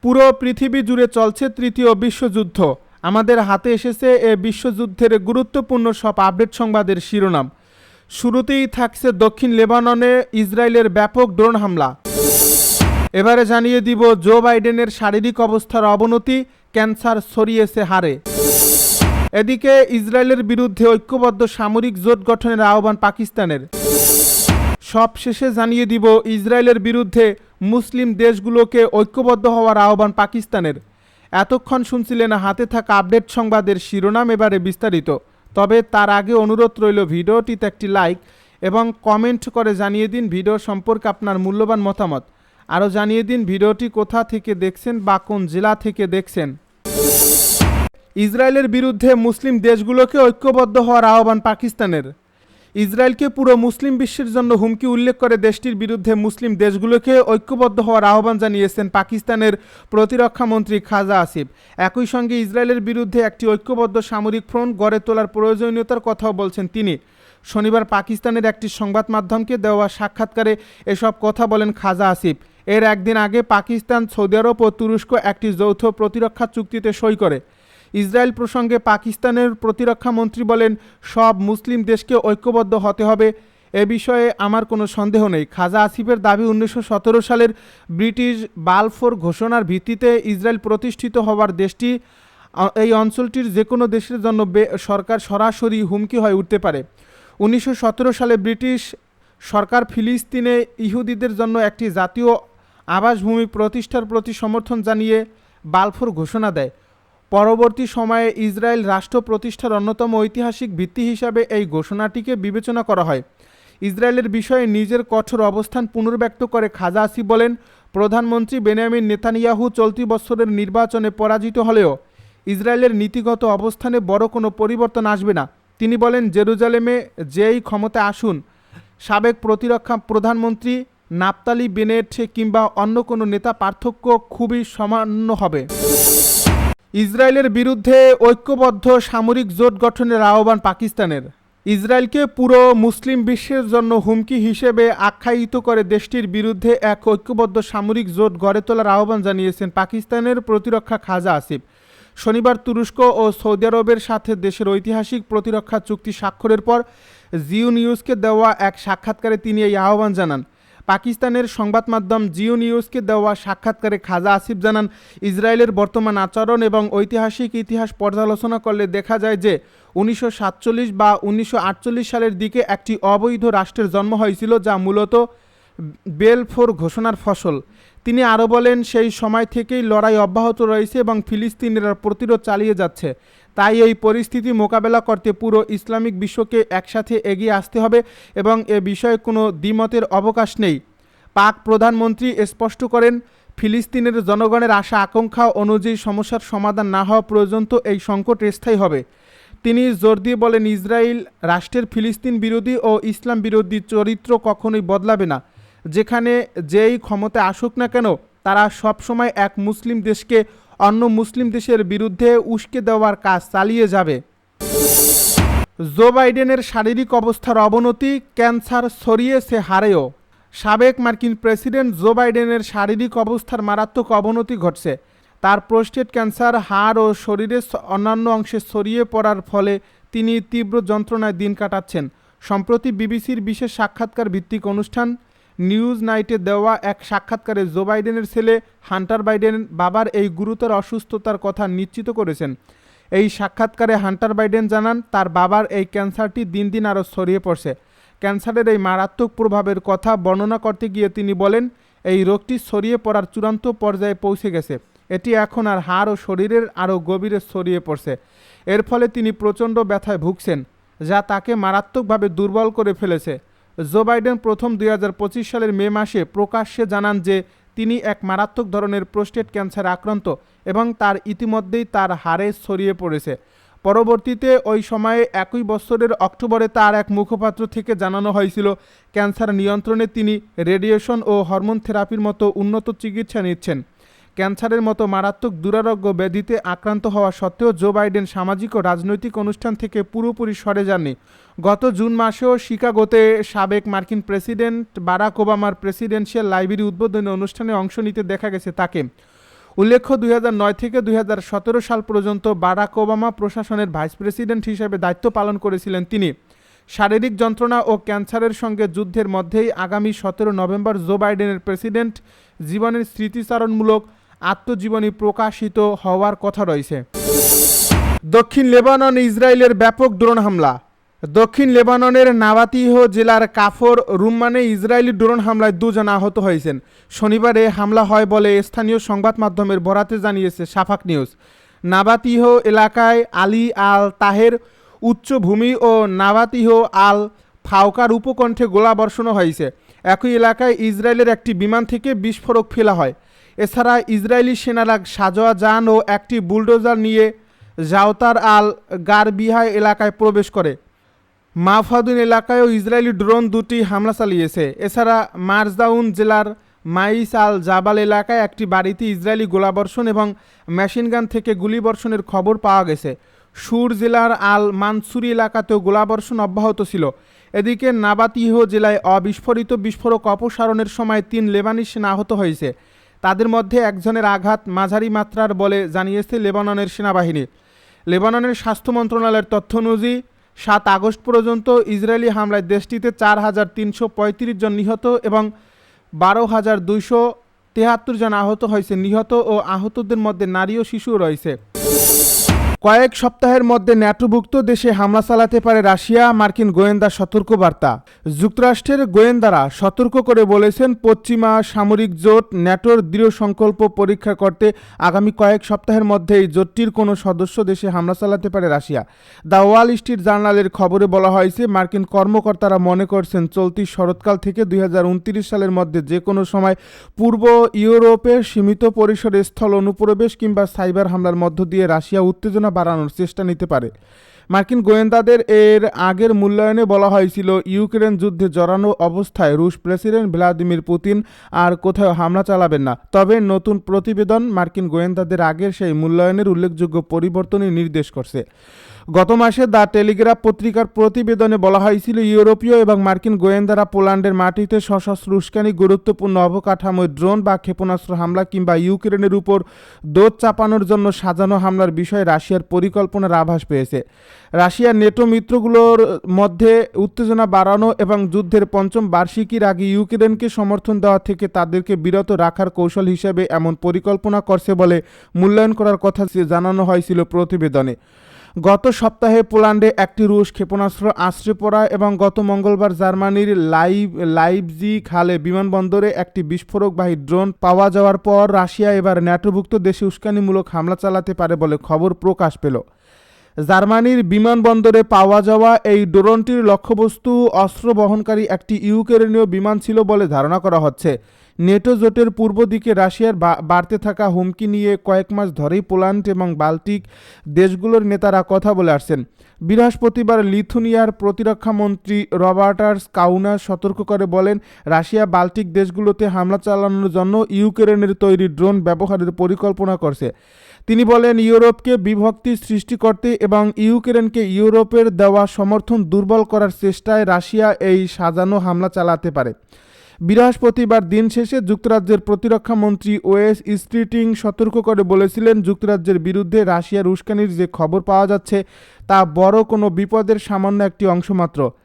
পুরো পৃথিবী জুড়ে চলছে তৃতীয় বিশ্বযুদ্ধ। আমাদের হাতে এসেছে এ বিশ্বযুদ্ধের গুরুত্বপূর্ণ সব আপডেট সংবাদের শিরোনাম। শুরুতেই থাকছে দক্ষিণ লেবাননে ইসরায়েলের ব্যাপক ড্রোন হামলা। এবারে জানিয়ে দিব জো বাইডেনের শারীরিক অবস্থার অবনতি, ক্যান্সার ছড়িয়েছে হাড়ে। এদিকে ইসরায়েলের বিরুদ্ধে ঐক্যবদ্ধ সামরিক জোট গঠনের আহ্বান পাকিস্তানের। সব শেষে জানিয়ে দিব ইসরায়েলের বিরুদ্ধে মুসলিম দেশগুলোকে ঐক্যবদ্ধ হওয়ার আহ্বান পাকিস্তানের। এতক্ষণ শুনছিলেন হাতে থাকা আপডেট সংবাদের শিরোনাম, এবারে বিস্তারিত। তবে তার আগে অনুরোধ রইল ভিডিওটিতে একটি লাইক এবং কমেন্ট করে জানিয়ে দিন ভিডিও সম্পর্কে আপনার মূল্যবান মতামত। আরও জানিয়ে দিন ভিডিওটি কোথা থেকে দেখছেন বা কোন জেলা থেকে দেখছেন। ইসরায়েলের বিরুদ্ধে মুসলিম দেশগুলোকে ঐক্যবদ্ধ হওয়ার আহ্বান পাকিস্তানের। ইসরায়েলকে পুরো মুসলিম বিশ্বের জন্য হুমকি উল্লেখ করে দেশটির বিরুদ্ধে মুসলিম দেশগুলোকে ঐক্যবদ্ধ হওয়ার আহ্বান জানিয়েছেন পাকিস্তানের প্রতিরক্ষা মন্ত্রী খাজা আসিফ। একই সঙ্গে ইসরায়েলের বিরুদ্ধে একটি ঐক্যবদ্ধ সামরিক ফ্রন্ট গড়ে তোলার প্রয়োজনীয়তার কথাও বলছেন তিনি। শনিবার পাকিস্তানের একটি সংবাদ মাধ্যমকে দেওয়া সাক্ষাৎকারে এসব কথা বলেন খাজা আসিফ। এর একদিন আগে পাকিস্তান, সৌদি আরব ও তুরস্ক একটি যৌথ প্রতিরক্ষা চুক্তিতে সই করে। ইসরায়েল প্রসঙ্গে পাকিস্তানের প্রতিরক্ষা মন্ত্রী বলেন, সব মুসলিম দেশকে ঐক্যবদ্ধ হতে হবে, এ বিষয়ে আমার কোনো সন্দেহ নেই। খাজা আসিফের দাবি 1917 সালের ব্রিটিশ বালফোর ঘোষণার ভিত্তিতে ইসরায়েল প্রতিষ্ঠিত হওয়ার দেশটি এই অঞ্চলটির যে কোনো দেশের জন্য সরকার সরাসরি হুমকি হয়ে উঠতে পারে। 1917 সালে ব্রিটিশ সরকার ফিলিস্তিনে ইহুদিদের জন্য একটি জাতীয় আবাসভূমি প্রতিষ্ঠার প্রতি সমর্থন জানিয়ে বালফোর ঘোষণা দেয়। পরবর্তী সময়ে ইসরায়েল রাষ্ট্র প্রতিষ্ঠার অন্যতম ঐতিহাসিক ভিত্তি হিসাবে এই ঘোষণাটিকে বিবেচনা করা হয়। ইসরায়েলের বিষয়ে নিজের কঠোর অবস্থান পুনর্ব্যক্ত করে খাজা আসিফ বলেন, প্রধানমন্ত্রী বেনিয়ামিন নেতানিয়াহু চলতি বছরের নির্বাচনে পরাজিত হলেও ইসরায়েলের নীতিগত অবস্থানে বড় কোনো পরিবর্তন আসবে না। তিনি বলেন, জেরুজালেমে যেই ক্ষমতা আসুন, সাবেক প্রতিরক্ষা প্রধানমন্ত্রী নাফতালি বেনেট কিংবা অন্য কোনো নেতা, পার্থক্য খুবই সামান্য হবে। ইসরায়েলের বিরুদ্ধে ঐক্যবদ্ধ সামরিক জোট গঠনের আহ্বান পাকিস্তানের। ইসরায়েলকে পুরো মুসলিম বিশ্বের জন্য হুমকি হিসেবে আখ্যায়িত করে দেশটির বিরুদ্ধে এক ঐক্যবদ্ধ সামরিক জোট গড়ে তোলার আহ্বান জানিয়েছেন পাকিস্তানের প্রতিরক্ষা খাজা আসিফ। শনিবার তুরস্ক ও সৌদি আরবের সাথে দেশের ঐতিহাসিক প্রতিরক্ষা চুক্তি স্বাক্ষরের পর জিও নিউজকে দেওয়া এক সাক্ষাৎকারে তিনি এই আহ্বান জানান। পাকিস্তানের সংবাদ মাধ্যম জিও নিউজকে দেওয়া সাক্ষাৎকারে খাজা আসিফ জানান, ইসরায়েলের বর্তমান আচরণ এবং ঐতিহাসিক ইতিহাস পর্যালোচনা করলে দেখা যায় যে 1947 বা 1948 সালের দিকে একটি অবৈধ রাষ্ট্রের জন্ম হয়েছিল, যা মূলত বেলফোর ঘোষণার ফসল। তিনি আরও বলেন, সেই সময় থেকেই লড়াই অব্যাহত রয়েছে এবং ফিলিস্তিনিরা প্রতিরোধ চালিয়ে যাচ্ছে। তাই এই পরিস্থিতি মোকাবেলা করতে পুরো ইসলামিক বিশ্বকে একসাথে এগিয়ে আসতে হবে এবং এ বিষয়ে কোনো দ্বিমতের অবকাশ নেই। পাক প্রধানমন্ত্রী স্পষ্ট করেন, ফিলিস্তিনের জনগণের আশা আকাঙ্ক্ষা অনুযায়ী সমস্যার সমাধান না হওয়া পর্যন্ত এই সংকট স্থায়ী হবে। তিনি জোর দিয়ে বলেন, ইসরায়েল রাষ্ট্রের ফিলিস্তিন বিরোধী ও ইসলাম বিরোধী চরিত্র কখনোই বদলাবে না। যেখানে যেই ক্ষমতা আসুক না কেন, তারা সবসময় এক মুসলিম দেশকে অন্য মুসলিম দেশের বিরুদ্ধে উস্কে দেওয়ার কাজ চালিয়ে যাবে। জো বাইডেনের শারীরিক অবস্থার অবনতি, ক্যান্সার ছড়িয়েছে হাড়েও। সাবেক মার্কিন প্রেসিডেন্ট জো বাইডেনের শারীরিক অবস্থার মারাত্মক অবনতি ঘটছে। তার প্রোস্টেট ক্যান্সার হাড় ও শরীরের অন্যান্য অংশে ছড়িয়ে পড়ার ফলে তিনি তীব্র যন্ত্রণায় দিন কাটাচ্ছেন। সম্প্রতি বিবিসির বিশেষ সাক্ষাৎকার ভিত্তিক অনুষ্ঠান নিউজ নাইটে দেওয়া এক সাক্ষাৎকারে জো বাইডেনের ছেলে হান্টার বাইডেন বাবার এই গুরুতর অসুস্থতার কথা নিশ্চিত করেছেন। এই সাক্ষাৎকারে হান্টার বাইডেন জানান, তার বাবার এই ক্যান্সারটি দিন দিন আরও ছড়িয়ে পড়ছে। ক্যান্সারের এই মারাত্মক প্রভাবের কথা বর্ণনা করতে গিয়ে তিনি বলেন, এই রোগটি ছড়িয়ে পড়ার চূড়ান্ত পর্যায়ে পৌঁছে গেছে। এটি এখন আর হাড় ও শরীরের আরও গভীরে ছড়িয়ে পড়ছে। এর ফলে তিনি প্রচণ্ড ব্যথায় ভুগছেন, যা তাকে মারাত্মকভাবে দুর্বল করে ফেলেছে। জো বাইডেন প্রথম 2025 সালের মে মাসে প্রকাশ্যে জানান যে তিনি এক মারাত্মক ধরনের প্রোস্টেট ক্যান্সারে আক্রান্ত এবং তার ইতিমধ্যেই তার হাড়ে ছড়িয়ে পড়েছে। পরবর্তীতে ওই সময়ে একই বছরের অক্টোবরে তার এক মুখপাত্র থেকে জানানো হয়েছিল, ক্যান্সার নিয়ন্ত্রণে তিনি রেডিয়েশন ও হরমোন থেরাপির মতো উন্নত চিকিৎসা নিচ্ছেন। ক্যান্সারের মতো মারাত্মক দুরারোগ্য ব্যাধিতে আক্রান্ত হওয়া সত্ত্বেও জো বাইডেন সামাজিক ও রাজনৈতিক অনুষ্ঠান থেকে পুরোপুরি সরে যাননি। গত জুন মাসেও শিকাগোতে সাবেক মার্কিন প্রেসিডেন্ট বারাক ওবামার প্রেসিডেন্সিয়াল লাইব্রেরি উদ্বোধনী অনুষ্ঠানে অংশ নিতে দেখা গেছে তাকে। উল্লেখ্য 2009 থেকে 2017 সাল পর্যন্ত বারাক ওবামা প্রশাসনের ভাইস প্রেসিডেন্ট হিসেবে দায়িত্ব পালন করেছিলেন তিনি। শারীরিক যন্ত্রণা ও ক্যান্সারের সঙ্গে যুদ্ধের মধ্যেই আগামী 17 নভেম্বর জো বাইডেনের প্রেসিডেন্ট জীবনের স্মৃতিচারণমূলক আত্মজীবনী প্রকাশিত হওয়ার কথা রয়েছে। দক্ষিণ লেবাননে ইসরায়েলের ব্যাপক ড্রোন হামলা। দক্ষিণ লেবাননের নাবাতিহ জেলার কাফর রুম্মানে ইসরায়েলি ড্রোন হামলায় 2 জন আহত হয়েছেন। শনিবারে হামলা হয় বলে স্থানীয় সংবাদ মাধ্যমের বরাতে জানিয়েছে শাফাক নিউজ। নাবাতিহ এলাকায় আলী আল তাহের উচ্চভূমি ও নাবাতিহ আল ফাওকার উপকণ্ঠে গোলাবর্ষণও হয়েছে। একই এলাকায় ইসরায়েলের একটি বিমান থেকে বিস্ফোরক ফেলা হয়। এছাড়া ইসরায়েলি সেনারা সাজোয়া যান ও একটি বুলডোজার নিয়ে জাওতার আল গারবিহা এলাকায় প্রবেশ করে। মাফাদুন এলাকায়ও ইসরায়েলি ড্রোন 2টি হামলা চালিয়েছে। এছাড়া মারজাউন জেলার মাইস আল জাবাল এলাকায় একটি বাড়িতে ইসরায়েলি গোলাবর্ষণ এবং মেশিনগান থেকে গুলিবর্ষণের খবর পাওয়া গেছে। সুর জেলার আল মানসুরি এলাকাতেও গোলাবর্ষণ অব্যাহত ছিল। এদিকে নাবাতিহ জেলায় অবিস্ফোরিত বিস্ফোরক অপসারণের সময় 3 লেবানি সেনা আহত হয়েছে। তাদের মধ্যে একজনের আঘাত মাঝারি মাত্রার বলে জানিয়েছে লেবাননের সেনাবাহিনী। লেবাননের স্বাস্থ্য মন্ত্রণালয়ের তথ্য অনুযায়ী 7 আগস্ট পর্যন্ত ইসরায়েলি হামলায় দেশটিতে 4,335 জন নিহত এবং 12,273 জন আহত হয়েছে। নিহত ও আহতদের মধ্যে নারী ও শিশু রয়েছে। কয়েক সপ্তাহের মধ্যে ন্যাটোভুক্ত দেশে হামলা চালাতে পারে রাশিয়া, মার্কিন গোয়েন্দা সতর্কবার্তা। যুক্তরাষ্ট্রের গোয়েন্দারা সতর্ক করে বলেছেন, পশ্চিমা সামরিক জোট ন্যাটোর দৃঢ় সংকল্প পরীক্ষা করতে আগামী কয়েক সপ্তাহের মধ্যেই জোটটির কোনো সদস্য দেশে হামলা চালাতে পারে রাশিয়া। দ্য ওয়াল স্ট্রিট জার্নালের খবরে বলা হয়েছে, মার্কিন কর্মকর্তারা মনে করছেন চলতি শরৎকাল থেকে 2029 সালের মধ্যে যে কোনো সময় পূর্ব ইউরোপে সীমিত পরিসরে স্থল অনুপ্রবেশ কিংবা সাইবার হামলার মধ্য দিয়ে রাশিয়া উত্তেজনা বাড়ানোর চেষ্টা নিতে পারে। মার্কিন গোয়েন্দাদের এর আগের মূল্যায়নে বলা হয়েছিল, ইউক্রেন যুদ্ধে জড়ানো অবস্থায় রুশ প্রেসিডেন্ট ভ্লাদিমির পুতিন আর কোথাও হামলা চালাবেন না। তবে নতুন প্রতিবেদন মার্কিন গোয়েন্দাদের আগের সেই মূল্যায়নের উল্লেখযোগ্য পরিবর্তনই নির্দেশ করছে। গত মাসে দ্য টেলিগ্রাফ পত্রিকার প্রতিবেদনে বলা হয়েছিল, ইউরোপীয় এবং মার্কিন গোয়েন্দারা পোল্যান্ডের মাটিতে সশস্ত্র উস্কানি, গুরুত্বপূর্ণ অবকাঠামোয় ড্রোন বা ক্ষেপণাস্ত্র হামলা কিংবা ইউক্রেনের উপর দোষ চাপানোর জন্য সাজানো হামলার বিষয়ে রাশিয়ার পরিকল্পনার আভাস পেয়েছে। রাশিয়ার নেটো মিত্রগুলোর মধ্যে উত্তেজনা বাড়ানো এবং যুদ্ধের 5ম বার্ষিকীর আগে ইউক্রেনকে সমর্থন দেওয়া থেকে তাদেরকে বিরত রাখার কৌশল হিসেবে এমন পরিকল্পনা করছে বলে মূল্যায়ন করার কথা জানানো হয়েছিল প্রতিবেদনে। গত সপ্তাহে পোল্যান্ডে একটি রুশ ক্ষেপণাস্ত্র আছড়ে পড়া এবং গত মঙ্গলবার জার্মানির লাইপজিগ হালে বিমানবন্দরে একটি বিস্ফোরকবাহী ড্রোন পাওয়া যাওয়ার পর রাশিয়া এবার ন্যাটোভুক্ত দেশে উস্কানিমূলক হামলা চালাতে পারে বলে খবর প্রকাশ পেল। জার্মানির বিমানবন্দরে পাওয়া যাওয়া এই ড্রোনটির লক্ষ্যবস্তু অস্ত্র বহনকারী একটি ইউক্রেনীয় বিমান ছিল বলে ধারণা করা হচ্ছে। নেটো জোটের পূর্ব দিকে রাশিয়ার বাড়তে থাকা হুমকি নিয়ে কয়েক মাস ধরেই পোল্যান্ড এবং বাল্টিক দেশগুলোর নেতারা কথা বলে আসছেন। বৃহস্পতিবার লিথুনিয়ার প্রতিরক্ষা মন্ত্রী রবার্টাস কাউনাস সতর্ক করে বলেন, রাশিয়া বাল্টিক দেশগুলোতে হামলা চালানোর জন্য ইউক্রেনের তৈরি ড্রোন ব্যবহারের পরিকল্পনা করছে। তিনি বলেন, ইউরোপকে বিভক্তি সৃষ্টি করতে এবং ইউক্রেনকে ইউরোপের দেওয়া সমর্থন দুর্বল করার চেষ্টায় রাশিয়া এই সাজানো হামলা চালাতে পারে। বৃহস্পতিবার দিন শেষে যুক্তরাজ্যের প্রতিরক্ষা মন্ত্রী ওয়েস স্ট্রিটিং সতর্ক করে বলেছিলেন, যুক্তরাজ্যের বিরুদ্ধে রাশিয়ার উস্কানির যে খবর পাওয়া যাচ্ছে তা বড় কোনো বিপদের সামান্য একটি অংশ মাত্র।